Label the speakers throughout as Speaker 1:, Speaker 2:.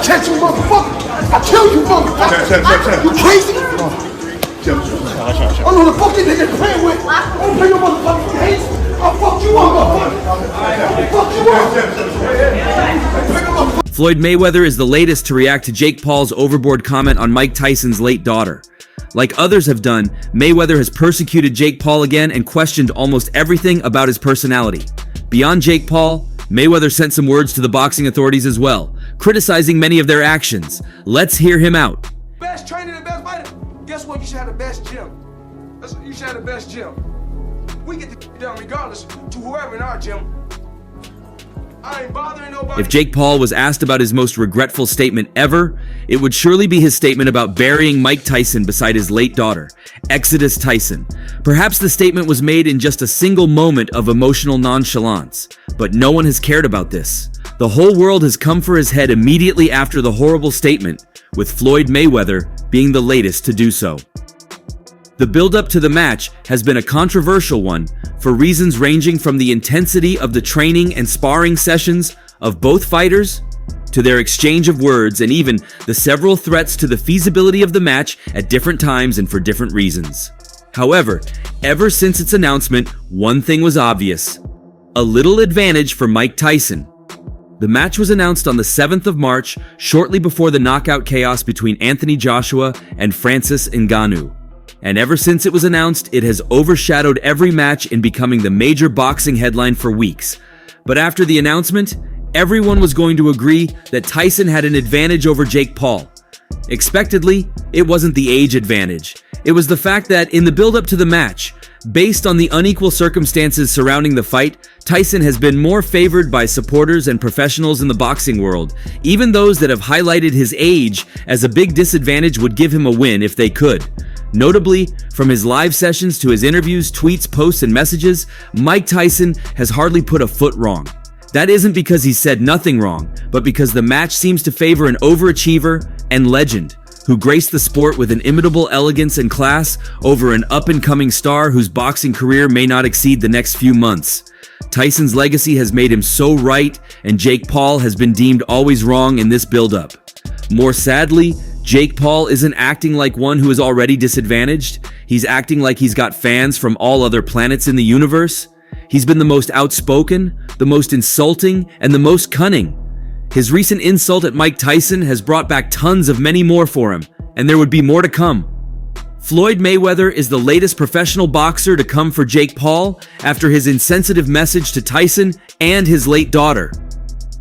Speaker 1: catch you, motherfucker. I kill you, motherfucker. You crazy? I know the fuck you nigga playing with. I don't play your motherfucking hands. I'll fuck you up, motherfucker. Fuck you up.
Speaker 2: Floyd Mayweather is the latest to react to Jake Paul's overboard comment on Mike Tyson's late daughter. Like others have done, Mayweather has persecuted Jake Paul again and questioned almost everything about his personality. Beyond Jake Paul, Mayweather sent some words to the boxing authorities as well, criticizing many of their actions. Let's hear him out.
Speaker 3: Best trainer, the best fighter. Guess what? You should have the best gym. You should have the best gym. We get the down regardless to whoever in our gym. I ain't bothering nobody.
Speaker 2: If Jake Paul was asked about his most regretful statement ever, it would surely be his statement about burying Mike Tyson beside his late daughter, Exodus Tyson. Perhaps the statement was made in just a single moment of emotional nonchalance, but no one has cared about this. The whole world has come for his head immediately after the horrible statement, with Floyd Mayweather being the latest to do so. The build-up to the match has been a controversial one for reasons ranging from the intensity of the training and sparring sessions of both fighters to their exchange of words and even the several threats to the feasibility of the match at different times and for different reasons. However, ever since its announcement, one thing was obvious: a little advantage for Mike Tyson. The match was announced on the 7th of March, shortly before the knockout chaos between Anthony Joshua and Francis Ngannou. And ever since it was announced, it has overshadowed every match in becoming the major boxing headline for weeks. But after the announcement, everyone was going to agree that Tyson had an advantage over Jake Paul. Expectedly, it wasn't the age advantage. It was the fact that in the build-up to the match, based on the unequal circumstances surrounding the fight, Tyson has been more favored by supporters and professionals in the boxing world. Even those that have highlighted his age as a big disadvantage would give him a win if they could. Notably, from his live sessions to his interviews, tweets, posts, and messages, Mike Tyson has hardly put a foot wrong. That isn't because he said nothing wrong, but because the match seems to favor an overachiever and legend who graced the sport with an inimitable elegance and class over an up-and-coming star whose boxing career may not exceed the next few months. Tyson's legacy has made him so right, and Jake Paul has been deemed always wrong in this build-up. More sadly, Jake Paul isn't acting like one who is already disadvantaged. He's acting like he's got fans from all other planets in the universe. He's been the most outspoken, the most insulting, and the most cunning. His recent insult at Mike Tyson has brought back tons of many more for him, and there would be more to come. Floyd Mayweather is the latest professional boxer to come for Jake Paul after his insensitive message to Tyson and his late daughter.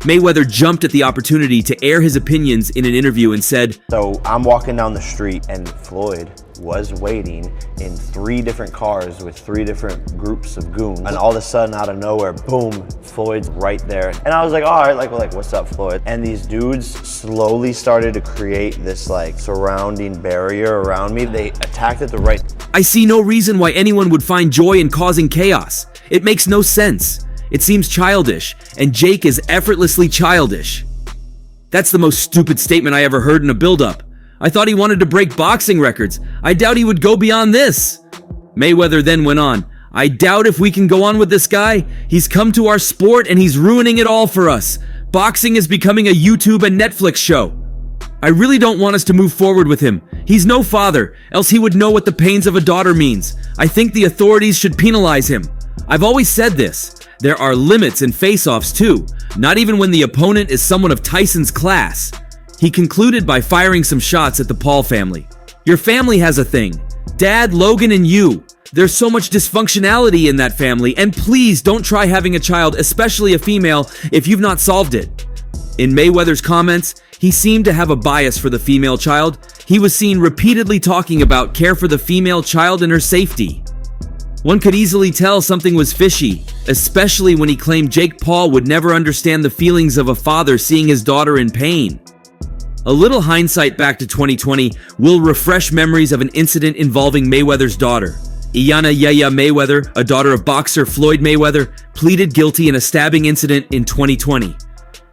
Speaker 2: Mayweather jumped at the opportunity to air his opinions in an interview and said,
Speaker 4: "So I'm walking down the street and Floyd was waiting in 3 different cars with 3 different groups of goons. And all of a sudden, out of nowhere, boom, Floyd's right there. And I was like, all right, like what's up, Floyd?" And these dudes slowly started to create this like surrounding barrier around me. They attacked at the right.
Speaker 2: "I see no reason why anyone would find joy in causing chaos. It makes no sense. It seems childish, and Jake is effortlessly childish." That's the most stupid statement I ever heard in a build-up. I thought he wanted to break boxing records. I doubt he would go beyond this. Mayweather then went on, "I doubt if we can go on with this guy. He's come to our sport and he's ruining it all for us. Boxing is becoming a YouTube and Netflix show. I really don't want us to move forward with him. He's no father, else he would know what the pains of a daughter means. I think the authorities should penalize him. I've always said this. There are limits in face-offs too, not even when the opponent is someone of Tyson's class." He concluded by firing some shots at the Paul family. "Your family has a thing. Dad, Logan, and you. There's so much dysfunctionality in that family, and please don't try having a child, especially a female, if you've not solved it." In Mayweather's comments, he seemed to have a bias for the female child. He was seen repeatedly talking about care for the female child and her safety. One could easily tell something was fishy, especially when he claimed Jake Paul would never understand the feelings of a father seeing his daughter in pain. A little hindsight back to 2020 will refresh memories of an incident involving Mayweather's daughter. Iyana Yaya Mayweather, a daughter of boxer Floyd Mayweather, pleaded guilty in a stabbing incident in 2020.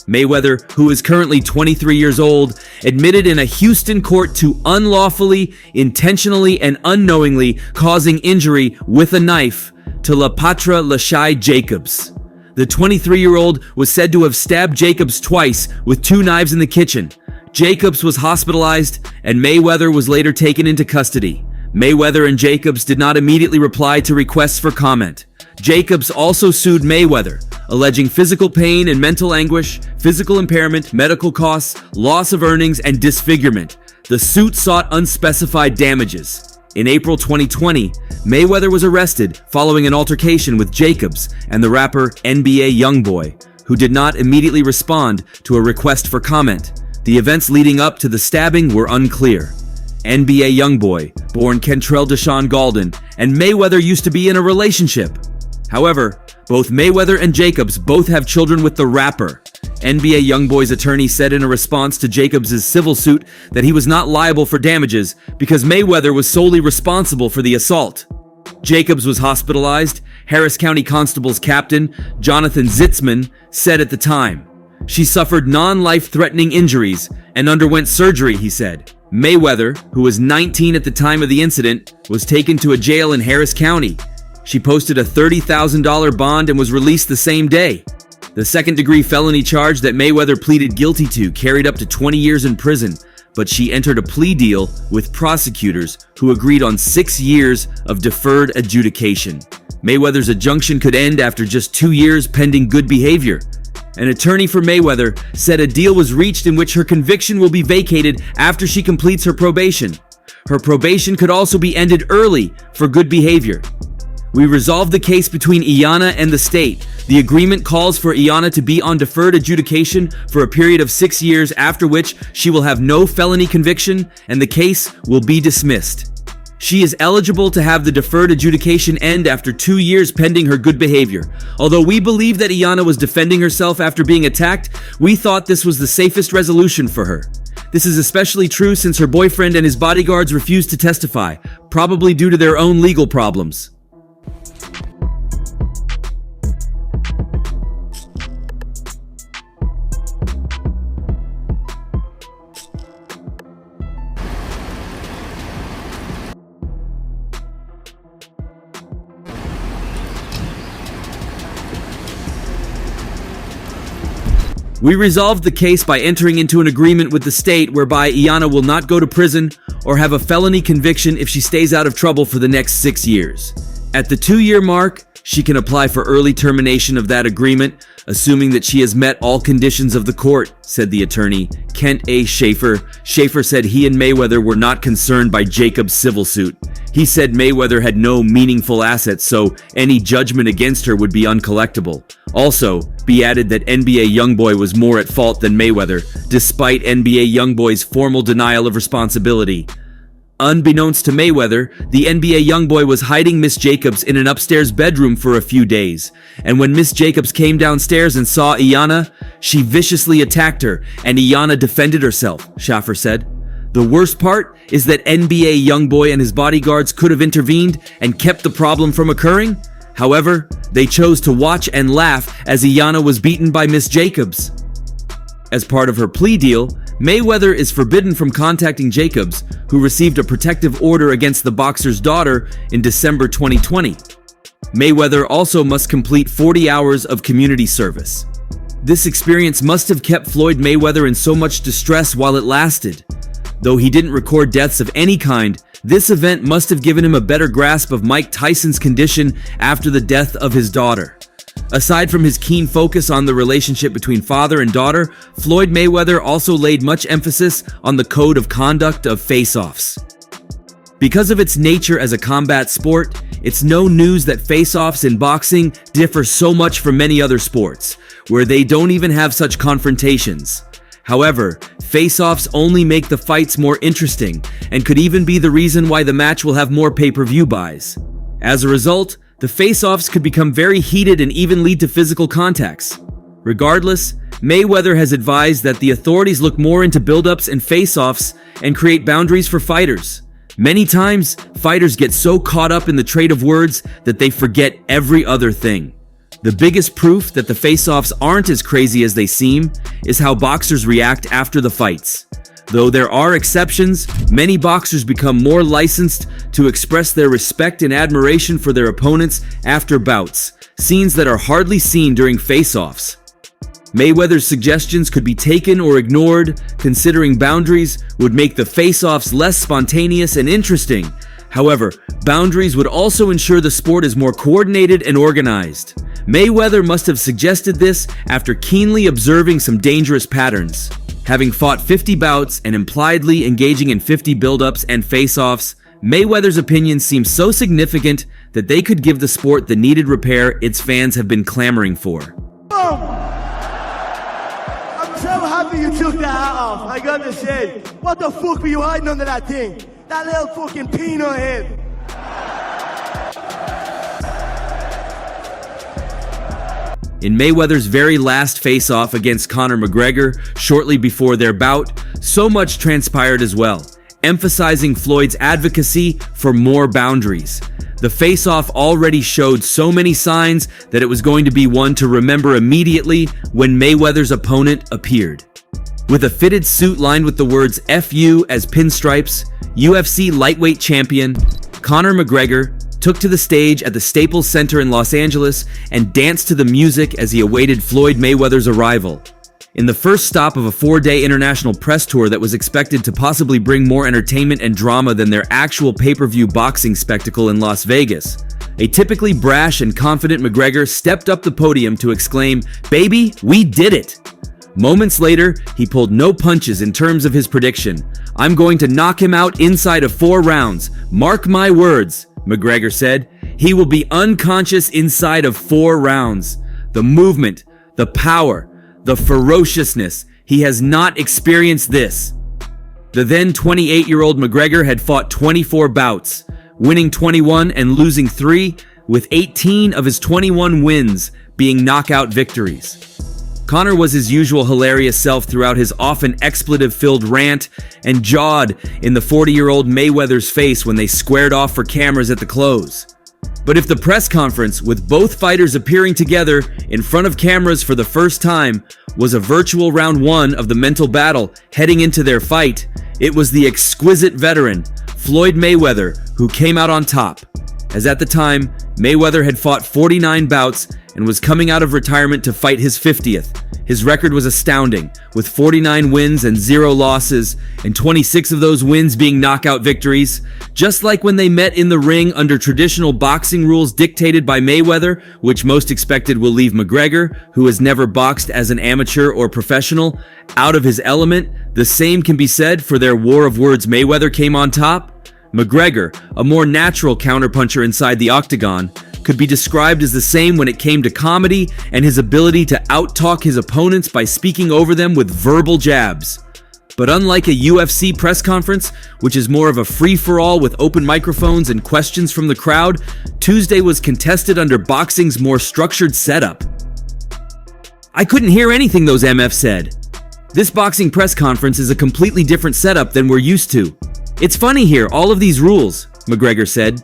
Speaker 2: Mayweather, who is currently 23 years old, admitted in a Houston court to unlawfully, intentionally, and unknowingly causing injury with a knife to LaPatra Lashai Jacobs. The 23-year-old was said to have stabbed Jacobs twice with 2 knives in the kitchen. Jacobs was hospitalized, and Mayweather was later taken into custody. Mayweather and Jacobs did not immediately reply to requests for comment. Jacobs also sued Mayweather, alleging physical pain and mental anguish, physical impairment, medical costs, loss of earnings, and disfigurement. The suit sought unspecified damages. In April 2020, Mayweather was arrested following an altercation with Jacobs and the rapper NBA Youngboy, who did not immediately respond to a request for comment. The events leading up to the stabbing were unclear. NBA Youngboy, born Kentrell Deshaun Gaulden, and Mayweather used to be in a relationship. However, both Mayweather and Jacobs both have children with the rapper. NBA Youngboy's attorney said in a response to Jacobs' civil suit that he was not liable for damages because Mayweather was solely responsible for the assault. Jacobs was hospitalized, Harris County Constable's captain, Jonathan Zitzman, said at the time. She suffered non-life-threatening injuries and underwent surgery, he said. Mayweather, who was 19 at the time of the incident, was taken to a jail in Harris County. She posted a $30,000 bond and was released the same day. The second-degree felony charge that Mayweather pleaded guilty to carried up to 20 years in prison, but she entered a plea deal with prosecutors who agreed on 6 years of deferred adjudication. Mayweather's injunction could end after just 2 years pending good behavior. An attorney for Mayweather said a deal was reached in which her conviction will be vacated after she completes her probation. Her probation could also be ended early for good behavior. We resolved the case between Iyanna and the state. The agreement calls for Iyanna to be on deferred adjudication for a period of 6 years, after which she will have no felony conviction and the case will be dismissed. She is eligible to have the deferred adjudication end after 2 years pending her good behavior. Although we believe that Iyanna was defending herself after being attacked, we thought this was the safest resolution for her. This is especially true since her boyfriend and his bodyguards refused to testify, probably due to their own legal problems. We resolved the case by entering into an agreement with the state whereby Iyanna will not go to prison or have a felony conviction if she stays out of trouble for the next 6 years. At the 2-year mark, she can apply for early termination of that agreement, assuming that she has met all conditions of the court, said the attorney, Kent A. Schaefer. Schaefer said he and Mayweather were not concerned by Jacobs' civil suit. He said Mayweather had no meaningful assets, so any judgment against her would be uncollectible. Also, be added that NBA Youngboy was more at fault than Mayweather, despite NBA Youngboy's formal denial of responsibility. Unbeknownst to Mayweather, the NBA Youngboy was hiding Miss Jacobs in an upstairs bedroom for a few days. And when Miss Jacobs came downstairs and saw Iyanna, she viciously attacked her, and Iyanna defended herself, Schaffer said. The worst part is that NBA Youngboy and his bodyguards could have intervened and kept the problem from occurring. However, they chose to watch and laugh as Iyanna was beaten by Miss Jacobs. As part of her plea deal, Mayweather is forbidden from contacting Jacobs, who received a protective order against the boxer's daughter in December 2020. Mayweather also must complete 40 hours of community service. This experience must have kept Floyd Mayweather in so much distress while it lasted. Though he didn't record deaths of any kind, this event must have given him a better grasp of Mike Tyson's condition after the death of his daughter. Aside from his keen focus on the relationship between father and daughter, Floyd Mayweather also laid much emphasis on the code of conduct of face-offs. Because of its nature as a combat sport, it's no news that face-offs in boxing differ so much from many other sports, where they don't even have such confrontations. However, face-offs only make the fights more interesting and could even be the reason why the match will have more pay-per-view buys. As a result, the face-offs could become very heated and even lead to physical contacts. Regardless, Mayweather has advised that the authorities look more into build-ups and face-offs and create boundaries for fighters. Many times, fighters get so caught up in the trade of words that they forget every other thing. The biggest proof that the face-offs aren't as crazy as they seem is how boxers react after the fights. Though there are exceptions, many boxers become more licensed to express their respect and admiration for their opponents after bouts, scenes that are hardly seen during face-offs. Mayweather's suggestions could be taken or ignored, considering boundaries would make the face-offs less spontaneous and interesting. However, boundaries would also ensure the sport is more coordinated and organized. Mayweather must have suggested this after keenly observing some dangerous patterns. Having fought 50 bouts and impliedly engaging in 50 build-ups and face-offs, Mayweather's opinions seem so significant that they could give the sport the needed repair its fans have been clamoring for.
Speaker 5: I'm so happy you took that hat off, I gotta say. What the fuck were you hiding under that thing? That little fucking peanut head.
Speaker 2: In Mayweather's very last face-off against Conor McGregor, shortly before their bout, so much transpired as well, emphasizing Floyd's advocacy for more boundaries. The face-off already showed so many signs that it was going to be one to remember immediately when Mayweather's opponent appeared. With a fitted suit lined with the words "FU" as pinstripes, UFC lightweight champion Conor McGregor took to the stage at the Staples Center in Los Angeles and danced to the music as he awaited Floyd Mayweather's arrival. In the first stop of a 4-day international press tour that was expected to possibly bring more entertainment and drama than their actual pay-per-view boxing spectacle in Las Vegas, a typically brash and confident McGregor stepped up the podium to exclaim, "Baby, we did it!" Moments later, he pulled no punches in terms of his prediction. "I'm going to knock him out inside of 4 rounds. Mark my words," McGregor said. "He will be unconscious inside of 4 rounds." The movement, the power, the ferociousness, he has not experienced this. The then 28-year-old McGregor had fought 24 bouts, winning 21 and losing 3, with 18 of his 21 wins being knockout victories. Conor was his usual hilarious self throughout his often expletive-filled rant and jawed in the 40-year-old Mayweather's face when they squared off for cameras at the close. But if the press conference, with both fighters appearing together in front of cameras for the first time, was a virtual round 1 of the mental battle heading into their fight, it was the exquisite veteran, Floyd Mayweather, who came out on top. As at the time, Mayweather had fought 49 bouts and was coming out of retirement to fight his 50th. His record was astounding, with 49 wins and 0 losses, and 26 of those wins being knockout victories. Just like when they met in the ring under traditional boxing rules dictated by Mayweather, which most expected will leave McGregor, who has never boxed as an amateur or professional, out of his element, the same can be said for their war of words. Mayweather came on top. McGregor, a more natural counterpuncher inside the octagon, could be described as the same when it came to comedy and his ability to out-talk his opponents by speaking over them with verbal jabs. But unlike a UFC press conference, which is more of a free-for-all with open microphones and questions from the crowd, Tuesday was contested under boxing's more structured setup. "I couldn't hear anything those MFs said. This boxing press conference is a completely different setup than we're used to. It's funny here, all of these rules," McGregor said.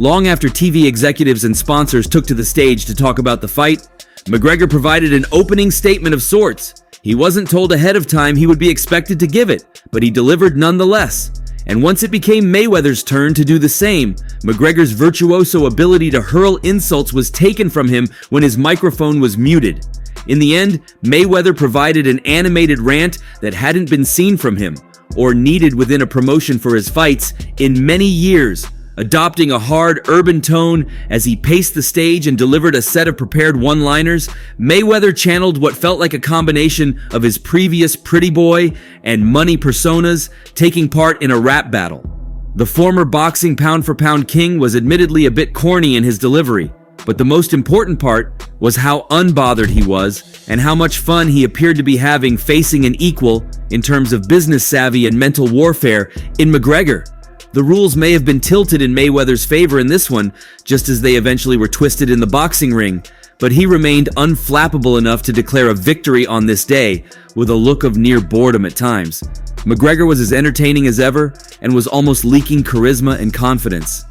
Speaker 2: Long after TV executives and sponsors took to the stage to talk about the fight, McGregor provided an opening statement of sorts. He wasn't told ahead of time he would be expected to give it, but he delivered nonetheless. And once it became Mayweather's turn to do the same, McGregor's virtuoso ability to hurl insults was taken from him when his microphone was muted. In the end, Mayweather provided an animated rant that hadn't been seen from him, or needed within a promotion for his fights, in many years, adopting a hard urban tone as he paced the stage and delivered a set of prepared one-liners. Mayweather channeled what felt like a combination of his previous pretty boy and money personas, taking part in a rap battle. The former boxing pound-for-pound king was admittedly a bit corny in his delivery, but the most important part was how unbothered he was and how much fun he appeared to be having facing an equal, in terms of business savvy and mental warfare, in McGregor. The rules may have been tilted in Mayweather's favor in this one, just as they eventually were twisted in the boxing ring, but he remained unflappable enough to declare a victory on this day, with a look of near boredom at times. McGregor was as entertaining as ever, and was almost leaking charisma and confidence.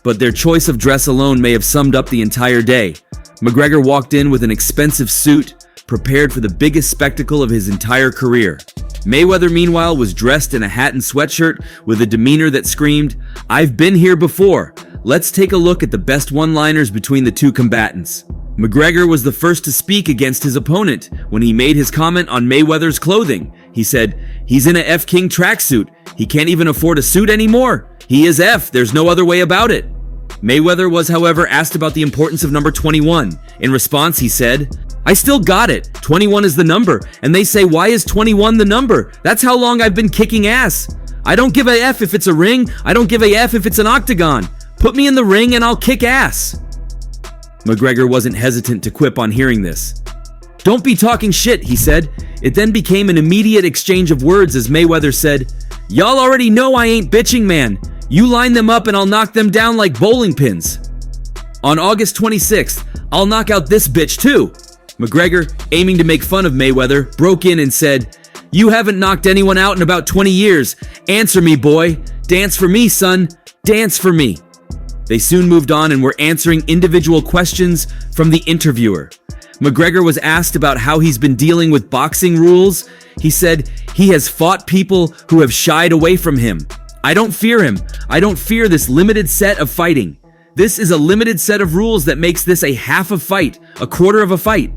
Speaker 2: But their choice of dress alone may have summed up the entire day. McGregor walked in with an expensive suit, prepared for the biggest spectacle of his entire career. Mayweather, meanwhile, was dressed in a hat and sweatshirt with a demeanor that screamed, "I've been here before. Let's take a look at the best one-liners between the two combatants." McGregor was the first to speak against his opponent when he made his comment on Mayweather's clothing. He said, "He's in a F King tracksuit. He can't even afford a suit anymore. He is F. There's no other way about it." Mayweather was, however, asked about the importance of number 21. In response, he said, "I still got it. 21 is the number. And they say, why is 21 the number? That's how long I've been kicking ass. I don't give a F if it's a ring. I don't give a F if it's an octagon. Put me in the ring and I'll kick ass." McGregor wasn't hesitant to quip on hearing this. "Don't be talking shit," he said. It then became an immediate exchange of words as Mayweather said, "Y'all already know I ain't bitching, man. You line them up and I'll knock them down like bowling pins. On August 26th, I'll knock out this bitch too." McGregor, aiming to make fun of Mayweather, broke in and said, "You haven't knocked anyone out in about 20 years. Answer me, boy. Dance for me, son. Dance for me." They soon moved on and were answering individual questions from the interviewer. McGregor was asked about how he's been dealing with boxing rules. He said he has fought people who have shied away from him. "I don't fear him. I don't fear this limited set of fighting. This is a limited set of rules that makes this a half a fight, a quarter of a fight.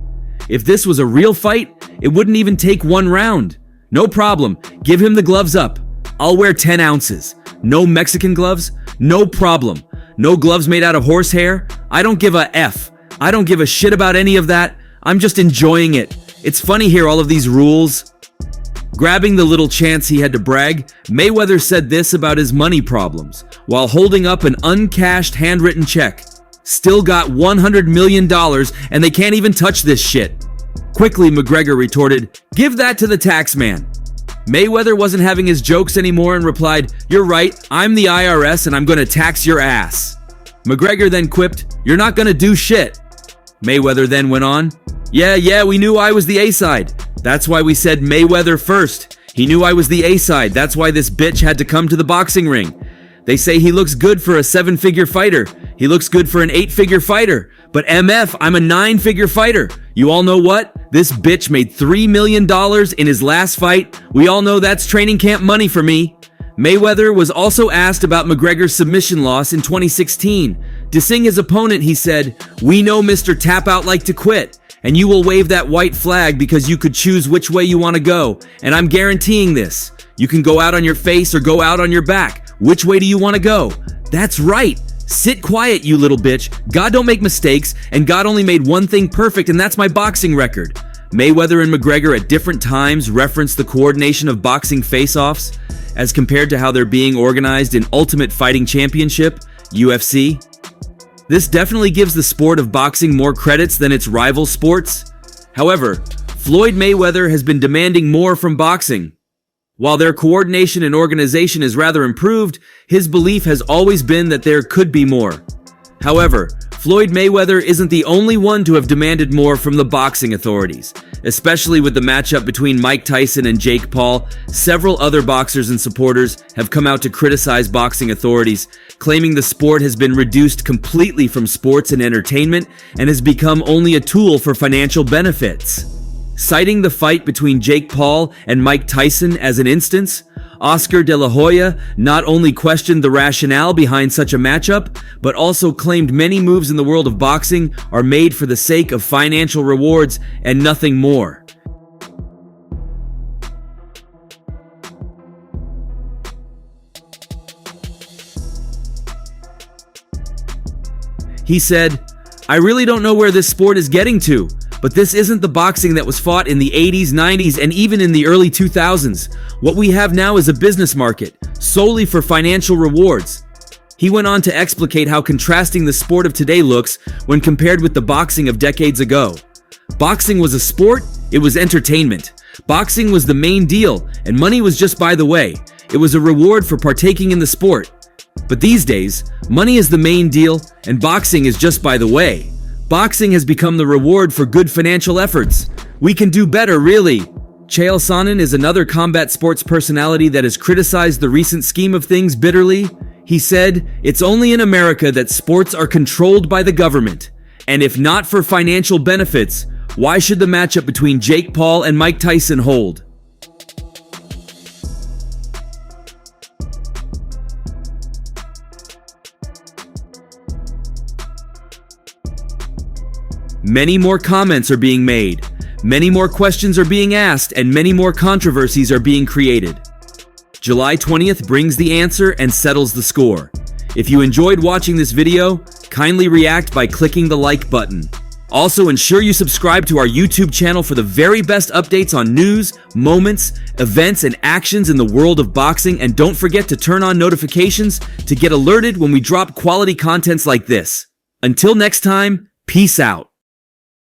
Speaker 2: If this was a real fight, it wouldn't even take one round. No problem. Give him the gloves up. I'll wear 10 ounces. No Mexican gloves? No problem. No gloves made out of horsehair? I don't give a F. I don't give a shit about any of that. I'm just enjoying it. It's funny here, all of these rules." Grabbing the little chance he had to brag, Mayweather said this about his money problems while holding up an uncashed handwritten check. "Still got $100 million and they can't even touch this shit." Quickly, McGregor retorted, "Give that to the tax man." Mayweather wasn't having his jokes anymore and replied, "You're right, I'm the IRS and I'm gonna tax your ass." McGregor then quipped, "You're not gonna do shit." Mayweather then went on, Yeah, we knew I was the A-side. That's why we said Mayweather first. He knew I was the A-side. That's why this bitch had to come to the boxing ring. They say he looks good for a 7-figure fighter. He looks good for an 8-figure fighter. But MF, I'm a 9-figure fighter. You all know what? This bitch made $3 million in his last fight. We all know that's training camp money for me." Mayweather was also asked about McGregor's submission loss in 2016. Dissing his opponent, he said, "We know Mr. Tap Out like to quit. And you will wave that white flag because you could choose which way you want to go. And I'm guaranteeing this. You can go out on your face or go out on your back. Which way do you want to go?" That's right. Sit quiet, you little bitch. God don't make mistakes, and God only made one thing perfect, and that's my boxing record. Mayweather and McGregor at different times referenced the coordination of boxing face-offs as compared to how they're being organized in Ultimate Fighting Championship, UFC. This definitely gives the sport of boxing more credits than its rival sports. However, Floyd Mayweather has been demanding more from boxing. While their coordination and organization is rather improved, his belief has always been that there could be more. However, Floyd Mayweather isn't the only one to have demanded more from the boxing authorities. Especially with the matchup between Mike Tyson and Jake Paul, several other boxers and supporters have come out to criticize boxing authorities, claiming the sport has been reduced completely from sports and entertainment and has become only a tool for financial benefits. Citing the fight between Jake Paul and Mike Tyson as an instance, Oscar de la Hoya not only questioned the rationale behind such a matchup, but also claimed many moves in the world of boxing are made for the sake of financial rewards and nothing more. He said, "I really don't know where this sport is getting to, but this isn't the boxing that was fought in the 80s, 90s, and even in the early 2000s. What we have now is a business market, solely for financial rewards." He went on to explicate how contrasting the sport of today looks when compared with the boxing of decades ago. Boxing was a sport, it was entertainment. Boxing was the main deal, and money was just by the way. It was a reward for partaking in the sport. But these days, money is the main deal, and boxing is just by the way. Boxing has become the reward for good financial efforts. We can do better, really. Chael Sonnen is another combat sports personality that has criticized the recent scheme of things bitterly. He said, "It's only in America that sports are controlled by the government. And if not for financial benefits, why should the matchup between Jake Paul and Mike Tyson hold?" Many more comments are being made. Many more questions are being asked, and many more controversies are being created. July 20th brings the answer and settles the score. If you enjoyed watching this video, kindly react by clicking the like button. Also, ensure you subscribe to our YouTube channel for the very best updates on news, moments, events, and actions in the world of boxing, and don't forget to turn on notifications to get alerted when we drop quality contents like this. Until next time, peace out.